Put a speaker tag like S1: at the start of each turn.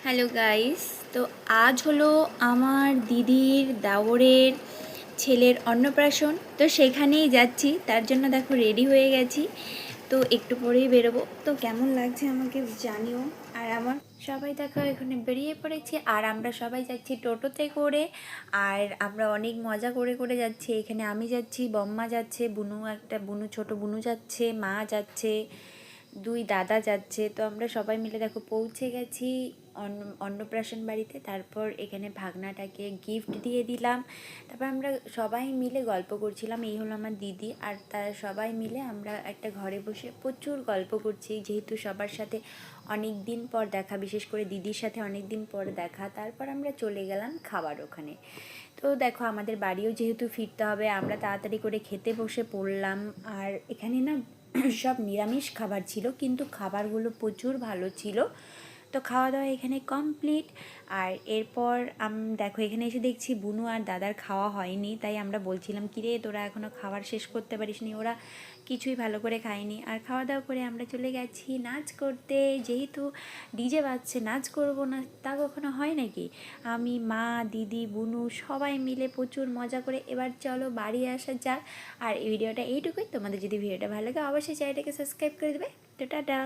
S1: Hello guys. তো আজ হলো আমার দিদির দেওরের ছেলের অন্নপ্রাশন। তো সেখানেই যাচ্ছি, তার জন্য দেখো রেডি হয়ে গেছি। তো একটু পরেই বেরোবো। তো কেমন লাগছে আমাকে জানিও। আর আমার সবাই দেখো এখানে বেরিয়ে পড়েছি, আর আমরা সবাই যাচ্ছি টোটোতে করে। আর আমরা অনেক মজা করে করে যাচ্ছি। এখানে আমি যাচ্ছি, বম্মা যাচ্ছে, বুনু ছোট বুনু যাচ্ছে, মা যাচ্ছে, দুই দাদা যাচ্ছে। তো আমরা সবাই মিলে দেখো পৌঁছে গেছি অন্নপ্রাশন বাড়িতে। তারপর এখানে ভাগনাটাকে গিফট দিয়ে দিলাম। তারপর আমরা সবাই মিলে গল্প করছিলাম। এই হলো আমার দিদি, আর তারা সবাই মিলে আমরা একটা ঘরে বসে প্রচুর গল্প করছি, যেহেতু সবার সাথে অনেক দিন পর দেখা, বিশেষ করে দিদির সাথে অনেক দিন পর দেখা। তারপর আমরা চলে গেলাম খাবার ওখানে। তো দেখো আমাদের বাড়িও যেহেতু ফিরতে হবে, আমরা তাড়াতাড়ি করে খেতে বসে পড়লাম। আর এখানে না সব নিরামিষ খাবার ছিল, কিন্তু খাবারগুলো প্রচুর ভালো ছিল। তো খাওয়া দাওয়া এখানে কমপ্লিট। আর এরপর দেখো এখানে এসে দেখছি বুনু আর দাদার খাওয়া হয়নি, তাই আমরা বলছিলাম কিরে তোরা এখনও খাবার শেষ করতে পারিসনি। ওরা কিছুই ভালো করে খায়নি। আর খাওয়া দাওয়া করে আমরা চলে গেছি নাচ করতে। যেহেতু ডিজে বাজছে, নাচ করব না তা কখনো হয় নাকি? আমি, মা, দিদি, বুনু সবাই মিলে প্রচুর মজা করে এবার চলো বাড়ি আসা যাক। আর এই ভিডিওটা এইটুকুই। তোমাদের যদি ভিডিওটা ভালো লাগে অবশ্যই চ্যানেলটাকে সাবস্ক্রাইব করে দেবে। তো টাটা।